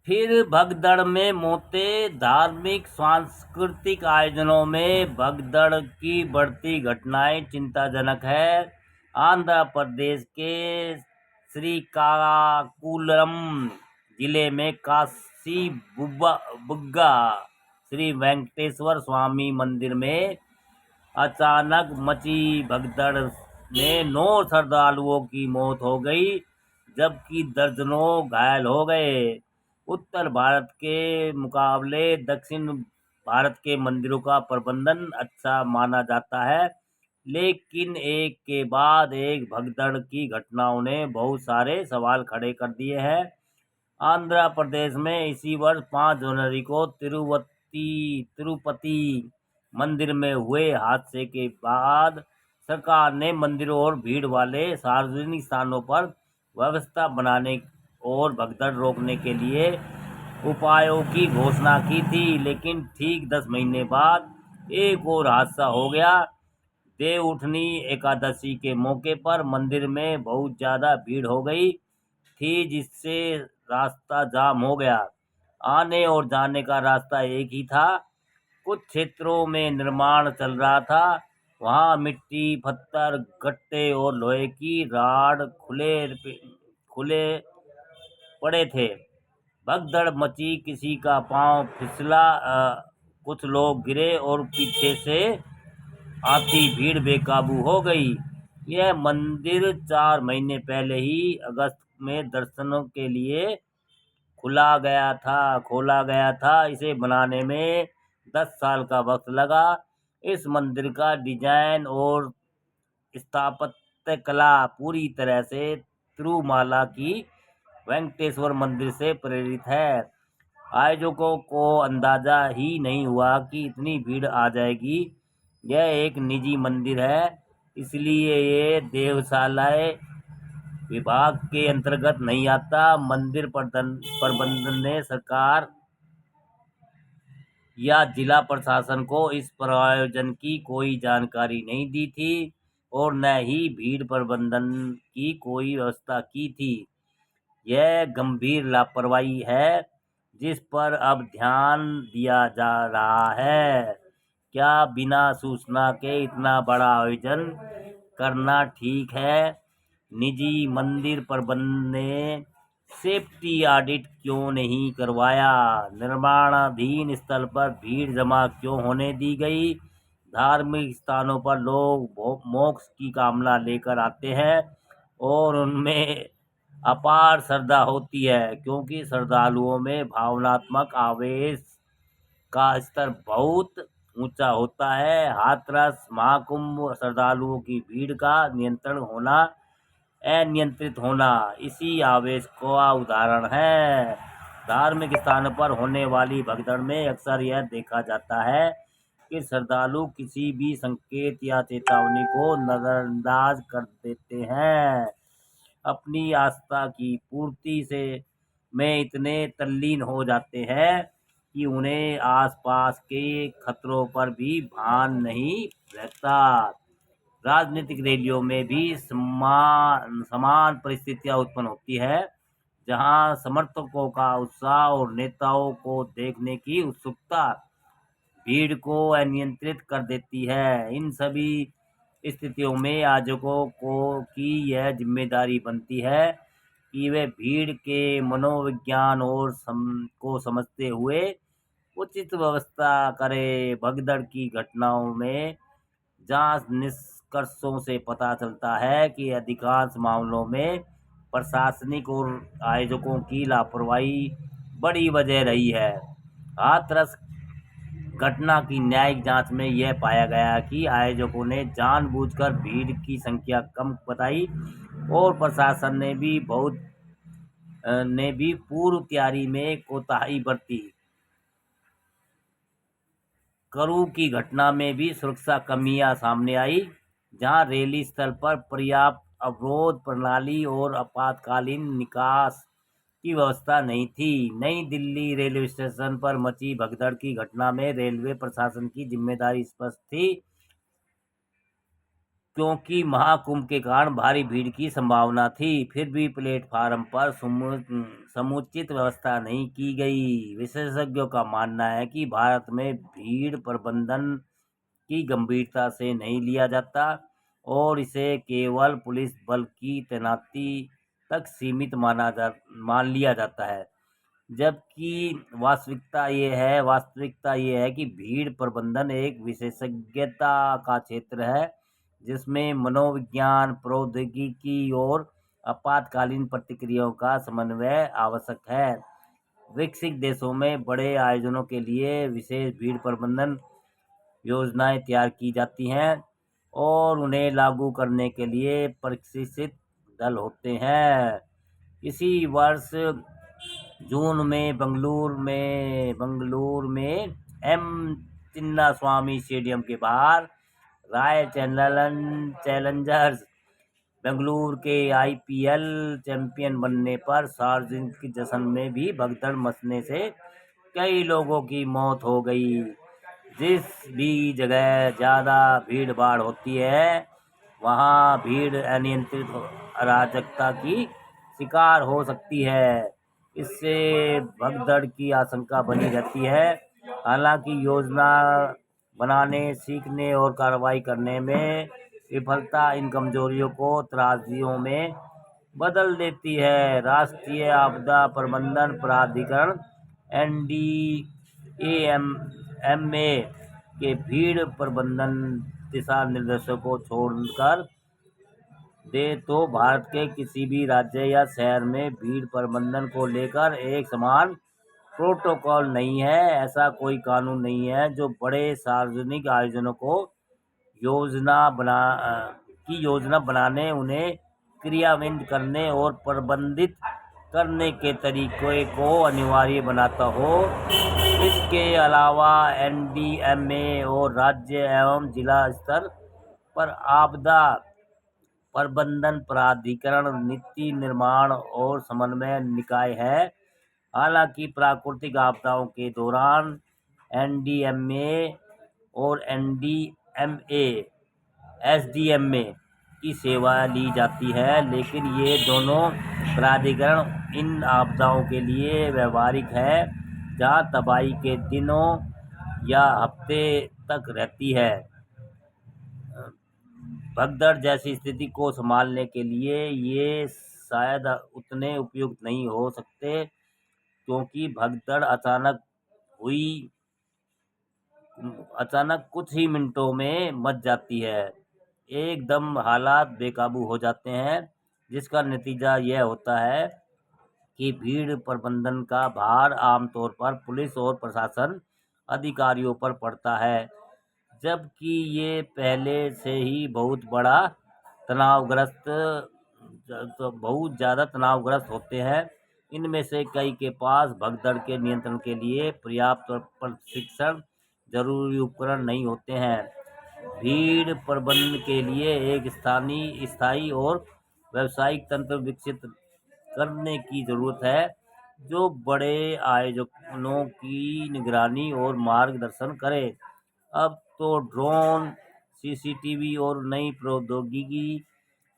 फिर भगदड़ में मौतें। धार्मिक सांस्कृतिक आयोजनों में भगदड़ की बढ़ती घटनाएं चिंताजनक है। आंध्र प्रदेश के श्रीकाकुलम जिले में काशी बुग्गा श्री वेंकटेश्वर स्वामी मंदिर में अचानक मची भगदड़ में 9 श्रद्धालुओं की मौत हो गई, जबकि दर्जनों घायल हो गए। उत्तर भारत के मुकाबले दक्षिण भारत के मंदिरों का प्रबंधन अच्छा माना जाता है, लेकिन एक के बाद एक भगदड़ की घटनाओं ने बहुत सारे सवाल खड़े कर दिए हैं। आंध्र प्रदेश में इसी वर्ष 5 जनवरी को तिरुपति मंदिर में हुए हादसे के बाद सरकार ने मंदिरों और भीड़ वाले सार्वजनिक स्थानों पर व्यवस्था बनाने और भगदड़ रोकने के लिए उपायों की घोषणा की थी। लेकिन ठीक 10 महीने बाद एक और हादसा हो गया। देवउठनी एकादशी के मौके पर मंदिर में बहुत ज़्यादा भीड़ हो गई थी, जिससे रास्ता जाम हो गया। आने और जाने का रास्ता एक ही था। कुछ क्षेत्रों में निर्माण चल रहा था, वहां मिट्टी, पत्थर, गट्टे और लोहे की राड खुले पड़े थे। भगदड़ मची, किसी का पांव फिसला, कुछ लोग गिरे और पीछे से आती भीड़ बेकाबू हो गई। यह मंदिर 4 महीने पहले ही अगस्त में दर्शनों के लिए खोला गया था। इसे बनाने में 10 साल का वक्त लगा। इस मंदिर का डिजाइन और स्थापत्य कला पूरी तरह से तिरुमाला की वेंकटेश्वर मंदिर से प्रेरित है। आयोजकों को अंदाजा ही नहीं हुआ कि इतनी भीड़ आ जाएगी। यह एक निजी मंदिर है, इसलिए ये देवस्थानम विभाग के अंतर्गत नहीं आता। मंदिर प्रबंधन ने सरकार या जिला प्रशासन को इस प्रायोजन की कोई जानकारी नहीं दी थी और न ही भीड़ प्रबंधन की कोई व्यवस्था की थी। यह गंभीर लापरवाही है, जिस पर अब ध्यान दिया जा रहा है। क्या बिना सूचना के इतना बड़ा आयोजन करना ठीक है? निजी मंदिर प्रबंधन ने सेफ्टी ऑडिट क्यों नहीं करवाया? निर्माणाधीन स्थल पर भीड़ जमा क्यों होने दी गई? धार्मिक स्थानों पर लोग मोक्ष की कामना लेकर आते हैं और उनमें अपार श्रद्धा होती है, क्योंकि श्रद्धालुओं में भावनात्मक आवेश का स्तर बहुत ऊंचा होता है। हाथरस महाकुंभ श्रद्धालुओं की भीड़ का अनियंत्रित होना इसी आवेश का उदाहरण है। धार्मिक स्थानों पर होने वाली भगदड़ में अक्सर यह देखा जाता है कि श्रद्धालु किसी भी संकेत या चेतावनी को नजरअंदाज कर देते हैं। अपनी आस्था की पूर्ति से में इतने तल्लीन हो जाते हैं कि उन्हें आसपास के खतरों पर भी भान नहीं रहता। राजनीतिक रैलियों में भी समान परिस्थितियां उत्पन्न होती है, जहां समर्थकों का उत्साह और नेताओं को देखने की उत्सुकता भीड़ को अनियंत्रित कर देती है। इन सभी स्थितियों में आयोजकों की यह जिम्मेदारी बनती है कि वे भीड़ के मनोविज्ञान और को समझते हुए उचित व्यवस्था करें। भगदड़ की घटनाओं में जांच निष्कर्षों से पता चलता है कि अधिकांश मामलों में प्रशासनिक और आयोजकों की लापरवाही बड़ी वजह रही है। हाथरस घटना की न्यायिक जांच में यह पाया गया कि आयोजकों ने जानबूझकर भीड़ की संख्या कम बताई और प्रशासन ने भी पूर्व तैयारी में कोताही बरती। करू की घटना में भी सुरक्षा कमियां सामने आई, जहां रैली स्थल पर पर्याप्त अवरोध प्रणाली और आपातकालीन निकास की व्यवस्था नहीं थी। नई दिल्ली रेलवे स्टेशन पर मची भगदड़ की घटना में रेलवे प्रशासन की जिम्मेदारी स्पष्ट थी, क्योंकि महाकुंभ के कारण भारी भीड़ की संभावना थी, फिर भी प्लेटफार्म पर समुचित व्यवस्था नहीं की गई। विशेषज्ञों का मानना है कि भारत में भीड़ प्रबंधन की गंभीरता से नहीं लिया जाता और इसे केवल पुलिस बल की तैनाती तक सीमित मान लिया जाता है। जबकि वास्तविकता ये है कि भीड़ प्रबंधन एक विशेषज्ञता का क्षेत्र है, जिसमें मनोविज्ञान, प्रौद्योगिकी और आपातकालीन प्रतिक्रियाओं का समन्वय आवश्यक है। विकसित देशों में बड़े आयोजनों के लिए विशेष भीड़ प्रबंधन योजनाएं तैयार की जाती हैं और उन्हें लागू करने के लिए प्रशिक्षित दल होते हैं। इसी वर्ष जून में बंगलुरु में एम चिन्नास्वामी स्टेडियम के बाहर रॉयल चैलेंजर्स बेंगलुरु के IPL चैंपियन बनने पर सार्वजनिक जश्न में भी भगदड़ मचने से कई लोगों की मौत हो गई। जिस भी जगह ज़्यादा भीड़ भाड़ होती है वहाँ भीड़ अनियंत्रित अराजकता की शिकार हो सकती है। इससे भगदड़ की आशंका बनी रहती है। हालांकि योजना बनाने, सीखने और कार्रवाई करने में विफलता इन कमजोरियों को त्रासदियों में बदल देती है। राष्ट्रीय आपदा प्रबंधन प्राधिकरण NDAMA के भीड़ प्रबंधन दिशा निर्देशों को छोड़कर दे तो भारत के किसी भी राज्य या शहर में भीड़ प्रबंधन को लेकर एक समान प्रोटोकॉल नहीं है। ऐसा कोई कानून नहीं है जो बड़े सार्वजनिक आयोजनों को योजना बनाने, उन्हें क्रियान्वित करने और प्रबंधित करने के तरीके को अनिवार्य बनाता हो। इसके अलावा NDMA और राज्य एवं जिला स्तर पर आपदा प्रबंधन प्राधिकरण नीति निर्माण और समन्वय निकाय है। हालांकि प्राकृतिक आपदाओं के दौरान NDMA और SDMA की सेवा ली जाती है, लेकिन ये दोनों प्राधिकरण इन आपदाओं के लिए व्यवहारिक है जहां तबाही के दिनों या हफ्ते तक रहती है। भगदड़ जैसी स्थिति को संभालने के लिए ये शायद उतने उपयुक्त नहीं हो सकते, क्योंकि भगदड़ अचानक कुछ ही मिनटों में मच जाती है। एकदम हालात बेकाबू हो जाते हैं, जिसका नतीजा यह होता है कि भीड़ प्रबंधन का भार आमतौर पर पुलिस और प्रशासन अधिकारियों पर पड़ता है, जबकि ये पहले से ही बहुत ज़्यादा तनावग्रस्त होते हैं। इनमें से कई के पास भगदड़ के नियंत्रण के लिए पर्याप्त प्रशिक्षण, जरूरी उपकरण नहीं होते हैं। भीड़ प्रबंधन के लिए एक स्थायी और व्यावसायिक तंत्र विकसित करने की जरूरत है, जो बड़े आयोजनों की निगरानी और मार्गदर्शन करे। अब तो ड्रोन, CCTV और नई प्रौद्योगिकी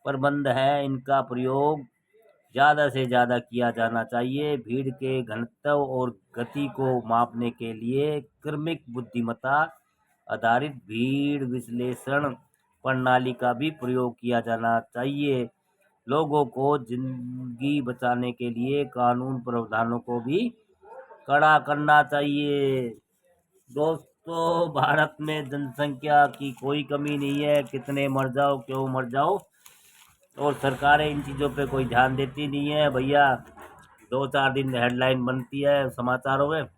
प्रबंध है, इनका प्रयोग ज़्यादा से ज़्यादा किया जाना चाहिए। भीड़ के घनत्व और गति को मापने के लिए क्रमिक बुद्धिमत्ता आधारित भीड़ विश्लेषण प्रणाली का भी प्रयोग किया जाना चाहिए। लोगों को जिंदगी बचाने के लिए कानून प्रावधानों को भी कड़ा करना चाहिए। दोस्तों, भारत में जनसंख्या की कोई कमी नहीं है, कितने मर जाओ क्यों मर जाओ, और सरकारें इन चीज़ों पे कोई ध्यान देती नहीं है भैया। 2-4 दिन हेडलाइन बनती है समाचारों में,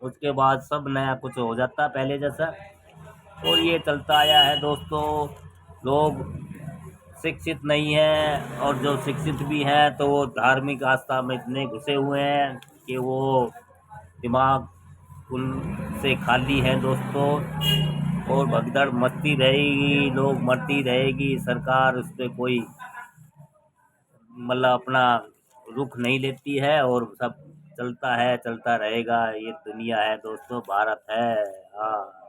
उसके बाद सब नया कुछ हो जाता है पहले जैसा, और ये चलता आया है। दोस्तों, लोग शिक्षित नहीं हैं, और जो शिक्षित भी हैं तो वो धार्मिक आस्था में इतने घुसे हुए हैं कि वो दिमाग उनसे खाली है दोस्तों, और भगदड़ मचती रहेगी, लोग मरती रहेगी, सरकार उस पर कोई मतलब अपना रुख नहीं लेती है, और सब चलता रहेगा। ये दुनिया है दोस्तों, भारत है। हाँ।